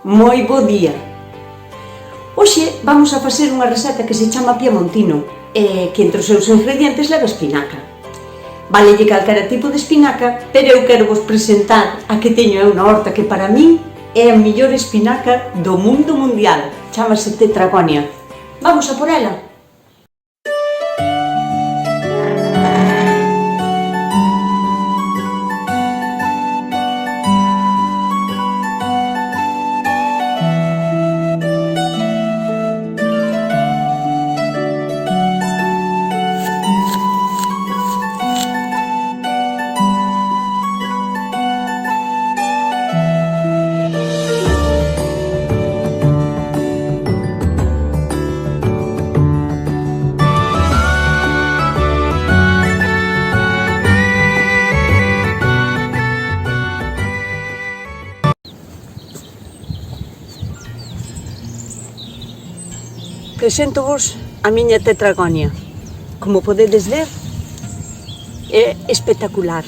Moi bo día. Hoxe vamos a facer unha receta que se chama piemontino e que entre os seus ingredientes leva espinaca. Valelle calquera tipo de espinaca, pero eu quero vos presentar a que teño eu na horta que para min é a mellor espinaca do mundo mundial. Chámase Tetragonia. Vamos a por ela. Presento-vos a miña Tetragonia. Como podedes ver, é espectacular.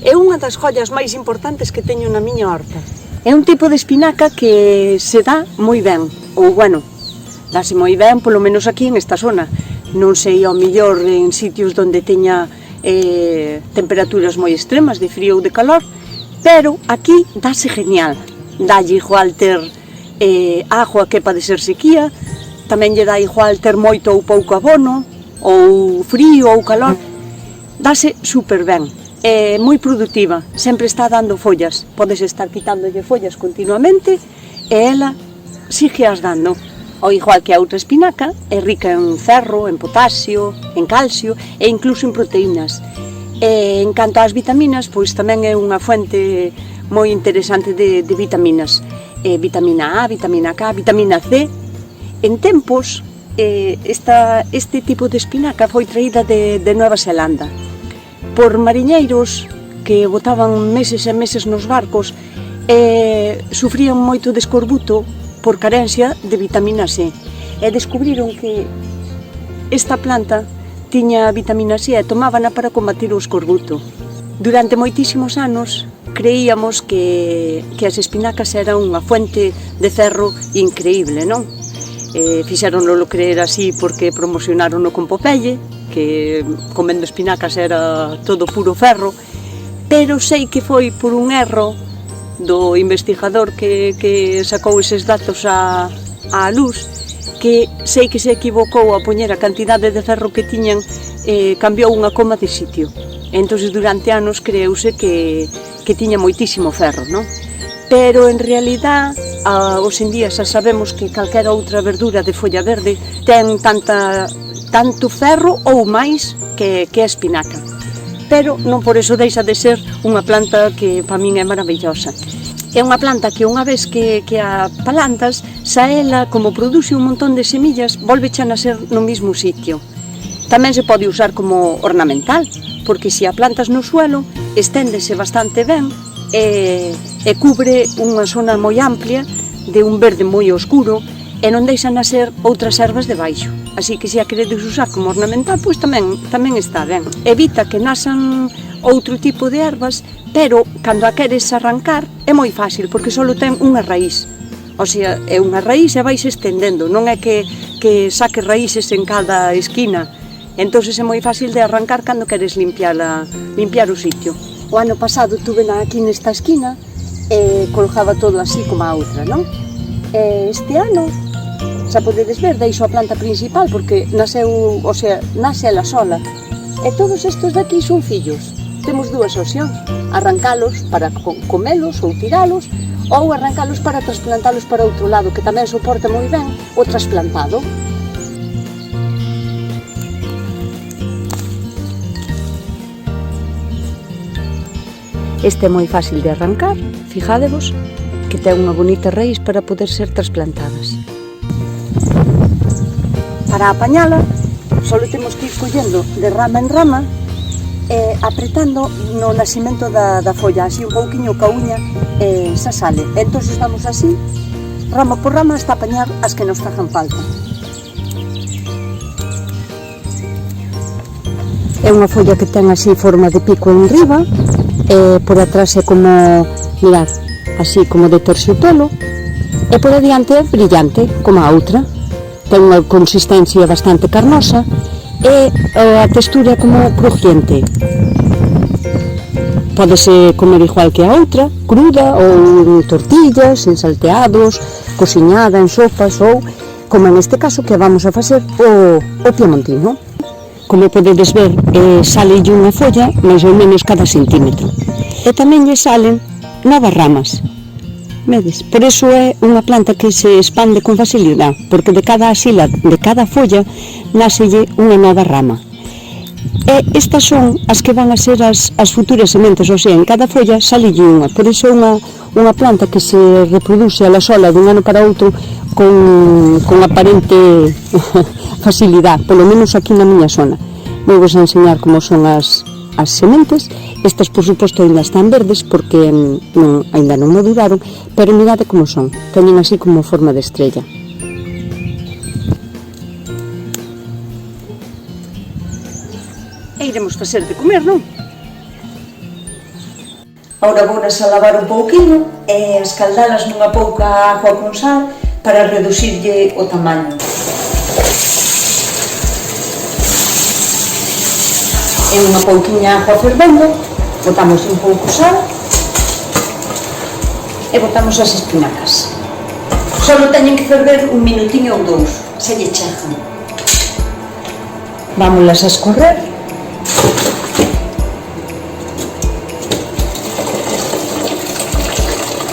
É unha das joias máis importantes que teño na miña horta. É un tipo de espinaca que se dá moi ben, ou bueno, dáse moi ben, polo menos aquí en esta zona. Non sei ao millor en sitios onde teña temperaturas moi extremas de frío ou de calor, pero aquí dáse genial. Dalle igual ter agua que pode ser sequía, tamén lle dá igual ter moito ou pouco abono, ou frío ou calor, dáse super ben, é moi productiva, sempre está dando follas, podes estar quitándolle follas continuamente e ela sigue as dando, ou igual que a outra espinaca, é rica en ferro, en potasio, en calcio e incluso en proteínas. E en canto ás vitaminas, pois tamén é unha fuente moi interesante de vitaminas. Vitamina A, vitamina K, vitamina C. En tempos, este tipo de espinaca foi traída de Nueva Zelanda por mariñeiros que botaban meses e meses nos barcos e sufrían moito de escorbuto por carencia de vitamina C. E descubriron que esta planta tiña vitamina C e tomábana para combatir o escorbuto. Durante moitísimos anos creíamos que as espinacas eran unha fuente de ferro increíble, non? Fixéronlo creer así porque promocionaron con Popeye, que comendo espinacas era todo puro ferro, pero sei que foi por un erro do investigador que sacou eses datos á luz, que sei que se equivocou a poñer a cantidade de ferro que tiñan, cambiou unha coma de sitio. Entón, durante anos creuse que tiña moitísimo ferro, non? Pero, en realidad, hoxe en día xa sabemos que calquera outra verdura de folla verde ten tanto ferro ou máis que a espinaca. Pero non por eso deixa de ser unha planta que para min é maravillosa. É unha planta que unha vez que a plantas, xa ela, como produce un montón de semillas, volve a nacer no mesmo sitio. Tamén se pode usar como ornamental, porque se a plantas no suelo, esténdese bastante ben e cubre unha zona moi amplia de un verde moi oscuro e non deixa nacer outras ervas debaixo. Así que se a queredes usar como ornamental, pois tamén está ben. Evita que nasan outro tipo de ervas, pero cando a queres arrancar é moi fácil, porque só ten unha raíz. O sea, é unha raíz e vais estendendo, non é que saque raíces en cada esquina. Entón é moi fácil de arrancar cando queres limpiar o sitio. O ano pasado tuve aquí nesta esquina e colgaba todo así como a outra, non? E este ano, xa podedes ver, deixo a planta principal porque nasceu, o sea, nace ela sola. E todos estes de aquí son fillos. Temos dúas opcións, arrancalos para comelos ou tiralos, ou arrancalos para trasplantalos para outro lado, que tamén soporta moi ben o trasplantado. Este é moi fácil de arrancar, fijádevos que ten unha bonita raíz para poder ser trasplantadas. Para apañala, só temos que ir collendo de rama en rama e apretando no nacimento da folla, así un pouquiño ca uña e xa sale. Entón estamos así, rama por rama, hasta apañar as que nos fagan falta. É unha folla que ten así forma de pico en riba, por atrás é como, mirad, así como de terciopelo, e por adiante é brillante, como a outra. Ten unha consistencia bastante carnosa e a textura é como crujiente. Pódese comer igual que a outra, cruda ou en tortillas, en salteados, cociñada en sopas ou, como en este caso, que vamos a facer o piemontino. Como podedes ver, sale unha folla máis ou menos cada centímetro. E tamén lle salen novas ramas. Vedes? Por iso é unha planta que se expande con facilidade, porque de cada axila, de cada folla, náselle unha nova rama. E estas son as que van a ser as futuras sementes, ou sea, en cada folla salelle unha. Por iso é unha planta que se reproduce a la sola dun ano para outro con aparente facilidade, polo menos aquí na miña zona. Vou vos a enseñar como son as sementes. Estas, por suposto, ainda están verdes porque ainda non maduraron, pero mirade como son, teñen así como forma de estrella. E iremos facer de comer, non? Ahora vounas a lavar un pouquinho e a escaldalas nunha pouca agua con sal para reducirlle o tamaño. En unha pouquiña agua fervendo, botamos un pouco sal e botamos as espinacas. Solo teñen que ferver un minutiño ou dous, se lle chegan. Vámolas a escorrer.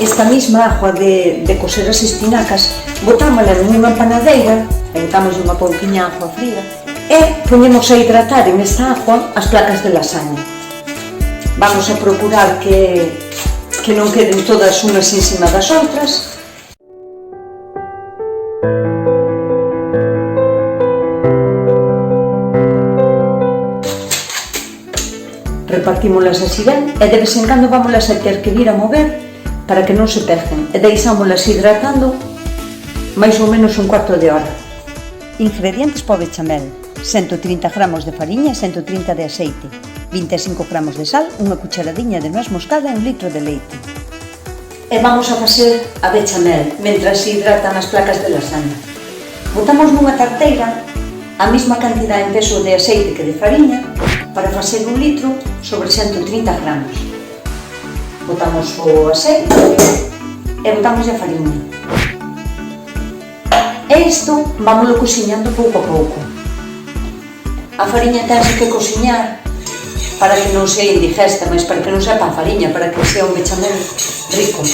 Esta mesma agua de coser as espinacas, botámola nunha panadeira, e botamos unha pouquiña agua fría, e poñemos a hidratar en esta agua as placas de lasaña. Vamos a procurar que non queden todas unas encima das outras. Repartímolas así ben e de vez en cando vámolas a ter que vir a mover para que non se peguen e deixámolas hidratando máis ou menos un cuarto de hora. Ingredientes para o bechamel: 130 gramos de fariña e 130 de aceite, 25 gramos de sal, unha cucharadiña de noz moscada e un litro de leite. E vamos a facer a bechamel mentras se hidratan as placas de lasaña. Botamos nunha tarteira a mesma cantidad en peso de aceite que de fariña para facer un litro sobre 130 gramos. Botamos o aceite e botamos a fariña. E isto vámoslo cociñando pouco a pouco. A fariña tense que cociñar para que non sea indigesta, mas para que non sepa a fariña, para que sea un bechamel rico.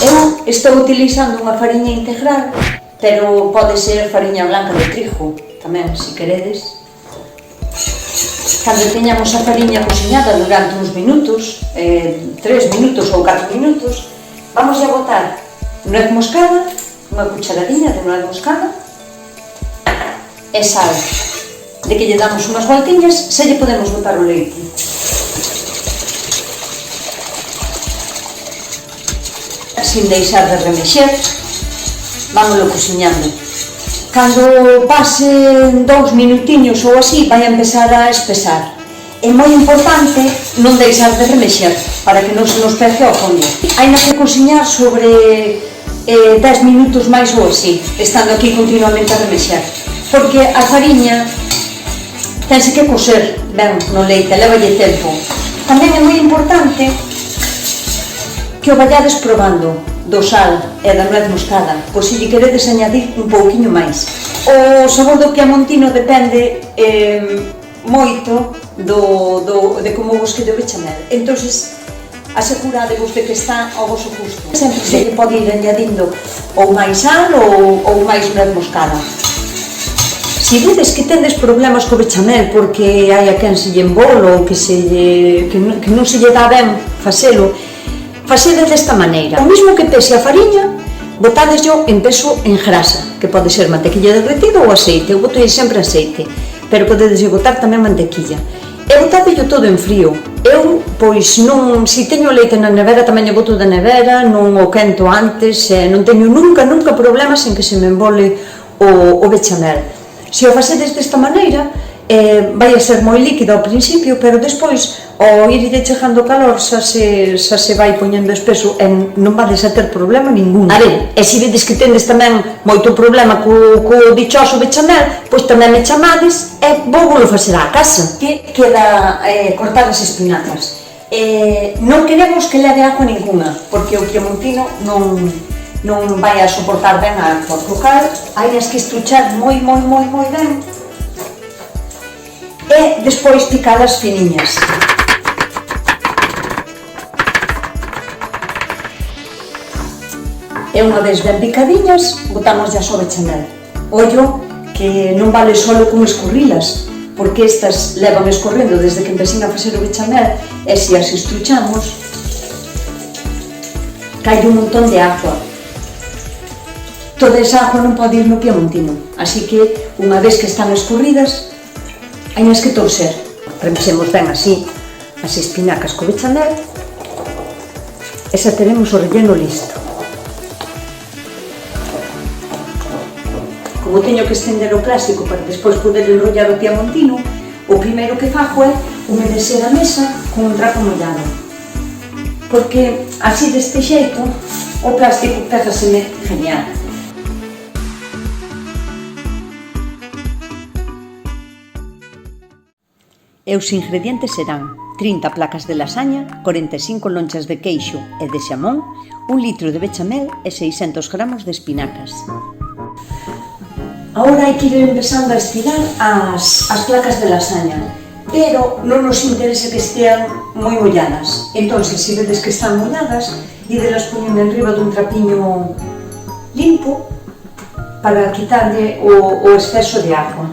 Eu estou utilizando unha fariña integral, pero pode ser fariña blanca de trigo, tamén, se queredes. Cando teñamos a fariña cociñada durante uns minutos, 3 minutos ou 4 minutos, vamos a botar noz moscada, unha cucharadinha de noz moscada, e sal. De que lle damos unhas voltiñas, se lle podemos botar o leite. Sin deixar de remexer, vámoslo cociñando. Cando pasen 2 minutiños ou así, vai a empezar a espesar. É moi importante non deixar de remexer, para que non se nos pegue ao fondo. Hai que cociñar sobre 10 minutos máis ou así, estando aquí continuamente a remexer, porque a fariña tense que coser ben no leite, levalle tempo. Tamén é moi importante que o vayades probando do sal e da noz moscada, pois se lle queredes añadir un pouquiño máis. O sabor do piemontino depende moito de como vos quede o bechamel. Entonces, aseguradevos de que está ao vosso gusto. Sempre se lle pode ir añadindo ou máis sal ou máis noz moscada. Se vedes que tendes problemas co bechamel porque hai a quen se lle embolo ou que non se lle dá ben facelo, facede desta maneira. O mesmo que pese a fariña, botadeslo en peso en grasa, que pode ser mantequilla derretida ou aceite. Eu boto sempre aceite, pero podedes botar tamén mantequilla. E botadeslo todo en frío. Eu, pois, non, se teño leite na nevera, tamén o boto da nevera, non o quento antes, non teño nunca problemas en que se me embole o bechamel. Se o facedes desta maneira, vai a ser moi líquida ao principio, pero despois, ao irlle chegando o calor, xa se vai poñendo espeso e non vades a ter problema ningún. A ver, e se vedes que tendes tamén moito problema co dichoso bechamel, pois tamén me chamades e vou volo facer á casa. Que queda cortar as espinacas. Non queremos que leve agua ninguna, porque o piemontino non vai a soportar ben a agua. Co cal, hai que estruchar moi ben e despois picalas finiñas. E unha vez ben picadiñas, botamos ya o bechamel. Ollo que non vale solo con escurrilas, porque estas levan escorrendo desde que empecín a facer o bechamel, e se as estruchamos, cai un montón de agua. Toda esa agua non pode ir no piemontino, así que unha vez que están escorridas, hainas que torcer. Remexemos ben así as espinacas co bechamel e xa teremos o relleno listo. Como teño que estender o plástico para despois poder enrollar o piemontino, o primeiro que fago é humedecer a mesa con un trapo mollado, porque así deste xeito o plástico pégaseme genial. E os ingredientes serán 30 placas de lasaña, 45 lonchas de queixo e de xamón, 1 litro de bechamel e 600 gramos de espinacas. Agora hai que ir empezando a estirar as placas de lasaña, pero non nos interesa que estean moi molladas. Entón, se vedes que están molladas, idelas poñendo enriba dun trapiño limpo para quitarlle o exceso de agua.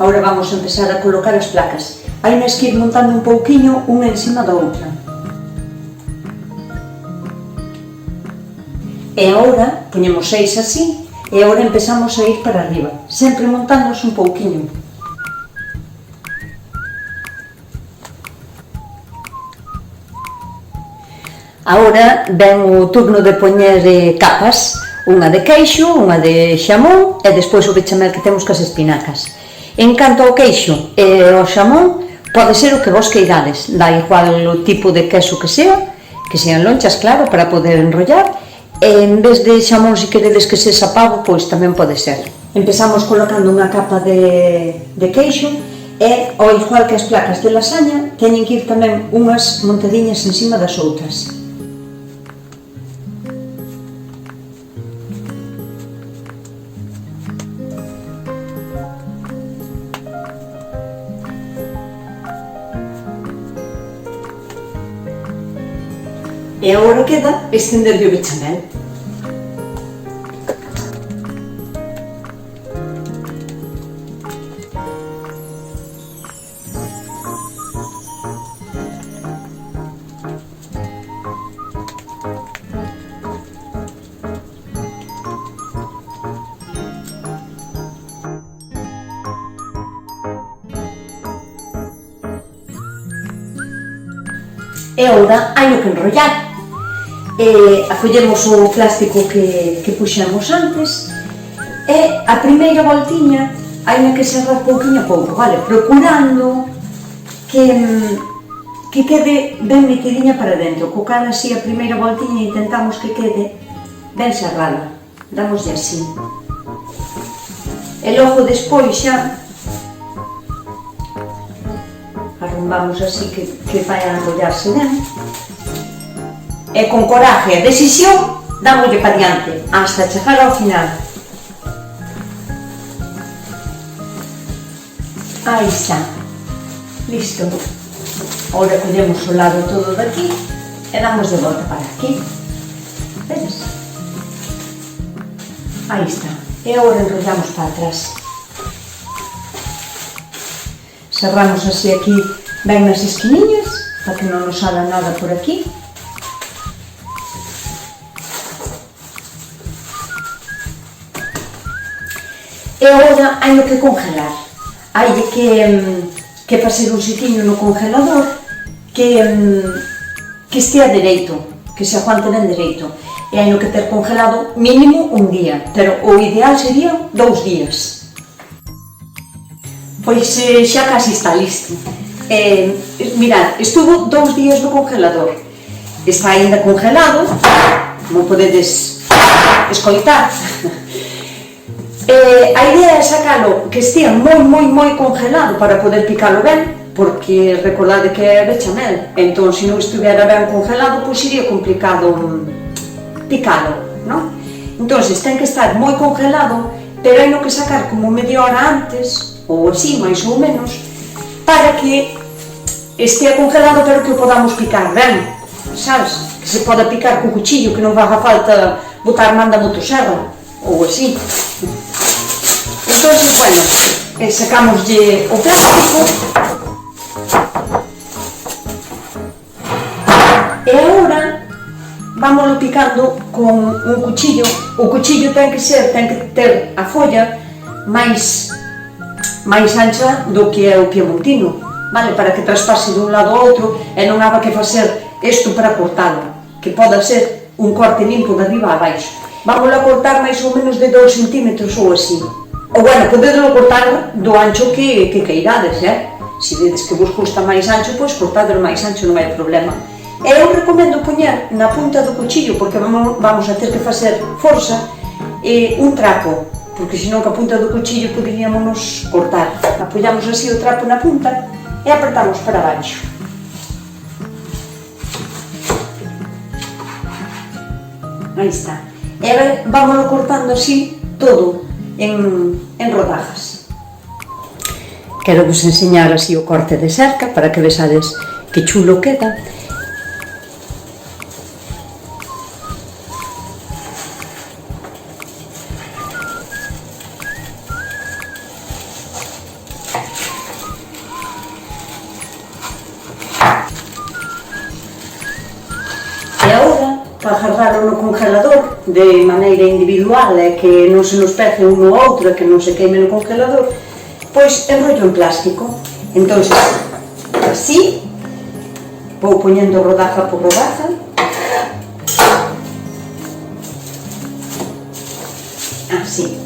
Agora vamos a empezar a colocar as placas. Hai que ir montando un pouquiño unha encima da outra. E agora poñemos 6 así, e agora empezamos a ir para arriba, sempre montándonos un pouquiño. Agora ven o turno de poñer capas, unha de queixo, unha de xamón e despois o bechamel que temos cas espinacas. En canto ao queixo e ao xamón, pode ser o que vos queirades, dá igual o tipo de queso que sean lonchas, claro, para poder enrollar, e en vez de xamón, se queredes que sexa pavo, pois tamén pode ser. Empezamos colocando unha capa de queixo e, ao igual que as placas de lasaña, teñen que ir tamén unhas montadiñas encima das outras. E agora queda estenderlle o bechamel. E agora hai que enrollar. Acollemos o plástico que puxemos antes e a primeira voltiña hai que serrar pouquinho a pouco, vale? Procurando que quede ben metidinha para dentro, co cal así a primeira voltiña intentamos que quede ben serrada, damoslle así. E logo despois xa arrumbamos así que vai a enrollarse ben. E con coraje e decisión, dámoslle para diante, hasta chegar ao final. Aí está, listo. Agora collemos o lado todo daqui e damos de volta para aquí. Vedes? Aí está. E agora enrollamos para atrás. Cerramos así aquí ben nas esquiniñas, para que non nos salga nada por aquí. E agora hai que congelar. Hai que facer un sitiño no congelador que estea dereito, que se aguante ben dereito. E hai que ter congelado mínimo un día, pero o ideal sería 2 días. Pois xa casi está listo. Mirad, estuvo 2 días no congelador. Está aínda congelado, como podedes escoitar. A idea é sacalo que estea moi congelado para poder picalo ben, porque recordade que é bechamel, entón se non estuviera ben congelado, pois sería complicado picalo, non? Entón, ten que estar moi congelado, pero hai no que sacar como media hora antes, ou así, máis ou menos, para que estea congelado, pero que o podamos picar ben, sabes? Que se poda picar co cuchillo, que non faga falta botar man da motosserra, ou así. Entón, bueno, sacámoslle o plástico, e agora vámoslo picando con un cuchillo. O cuchillo ten que ter a folla máis ancha do que é o piemontino, vale? Para que traspase dun lado ao outro e non haga que facer isto para cortalo, que poda ser un corte limpo de arriba a baixo. Vámoslo a cortar máis ou menos de 2 centímetros ou así. Ou, bueno, podedelo cortar do ancho que queirades, Se vedes que vos custa máis ancho, pois cortadelo máis ancho, non hai problema. E eu recomendo poñer na punta do cuchillo, porque vamos a ter que facer forza, un trapo, porque senón que a punta do cuchillo poderíamos cortar. Apoiamos así o trapo na punta e apertamos para baixo. Aí está. E vámoslo cortando así todo en rodajas. Quero vos enseñar así o corte de cerca para que vexades que chulo queda. Para guardalo no congelador de maneira individual e que non se nos pece un no outro e que non se queime no congelador, pois enrollo en plástico. Entón, así, vou poñendo rodaja por rodaja. Así.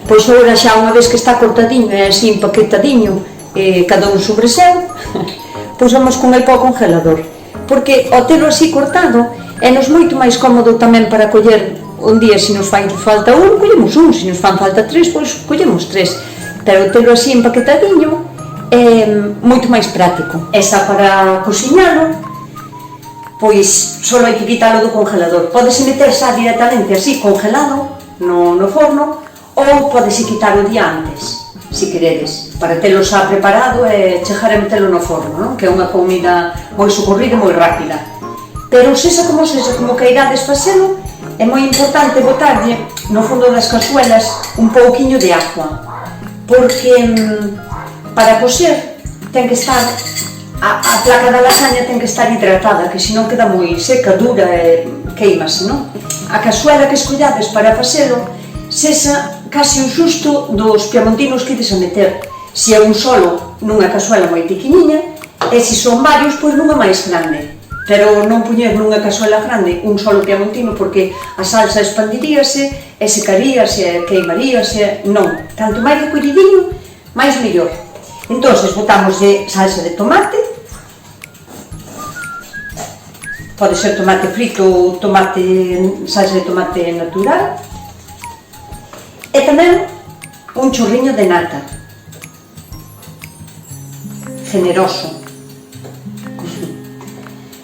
Pois agora xa unha vez que está cortadiño e así empaquetadiño, cada un sobre seu, pois vamos con el para o congelador, porque ao telo así cortado é nos moito máis cómodo tamén para coller un día. Se nos fai falta un, collemos un, se nos fan falta 3, pois collemos 3, pero telo así empaquetadiño é moito máis práctico. Esa para cociñalo, pois só hai que quitalo do congelador. Pódese meter xa directamente así congelado no forno, ou podese quitar o día antes, se queredes, para telo xa preparado e chegar a metelo no forno, non? Que é unha comida moi socorrida e moi rápida. Pero sexa como queirades facelo, é moi importante botarlle no fondo das cazuelas un pouquiño de agua, porque para cocer ten que estar, a placa da lasaña ten que estar hidratada, que senón queda moi seca, dura e queimase, non? A cazuela que escollades para facelo sexa case un xusto dos piemontinos que ides a meter. Se é un solo, nunha cazuela moi pequeniña, e se son varios, pois nunha máis grande. Pero non poñer nunha cazuela grande un solo piemontino, porque a salsa expandiríase, e secaríase, e queimaríase. Non, tanto máis recollidinho, máis mellor. Entón, botamos de salsa de tomate, pode ser tomate frito ou salsa de tomate natural, e tamén un chorriño de nata, generoso.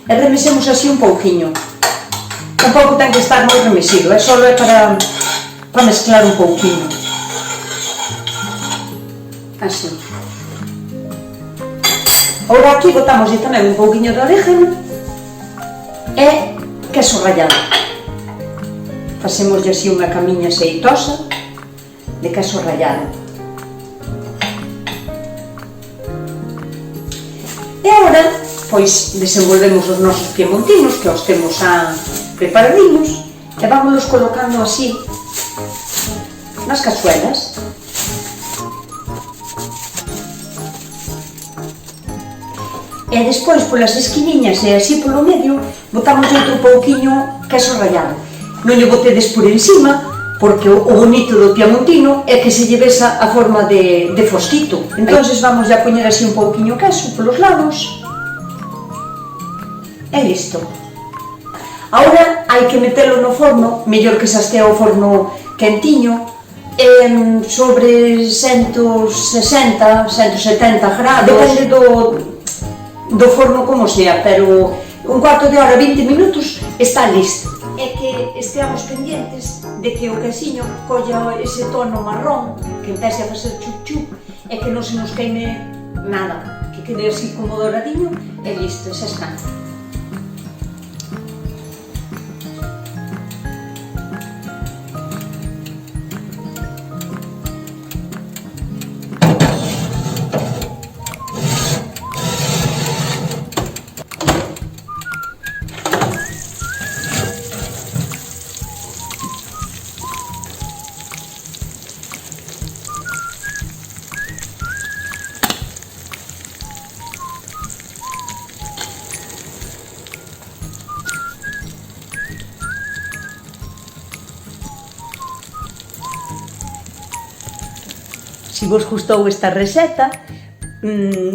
E remesemos así un pouquiño. Tampouco ten que estar moi remesido, só é para mezclar un pouquiño. Así. Ora aquí botamos tamén un pouquiño de orégano e queso rallado. Facemos así unha camiña xeitosa de queso rallado. E agora, pois, desenvolvemos os nosos piemontinos, que os temos xa preparadinhos, e vámonos colocando así nas cazuelas. E despois, polas esquiniñas e así polo medio, botamos outro pouquiño queso rallado. Non lle botedes por encima, porque o bonito do piemontino é que se lle besa a forma de fosquito. Entonces vamos a poñer así un pouquiño queso polos lados. E listo. Agora hai que metelo no forno, mellor que xa estea o forno quentiño, sobre 160, 170 grados, depende do forno como sea, pero un cuarto de hora, 20 minutos, está listo. É que esteamos pendientes de que o quesiño colla ese tono marrón, que empece a facer chup-chup, e que non se nos queime nada, que quede así como doradinho, e listo, xa está. Se vos gustou esta receta,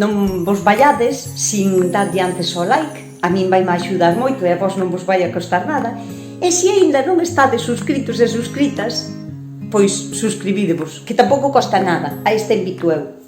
non vos vaiades sin dar antes o like, a min vai me axudar moito e a vos non vos vai a costar nada. E se aínda non estades suscritos e suscritas, pois suscribidevos, que tampouco costa nada, a este invito eu.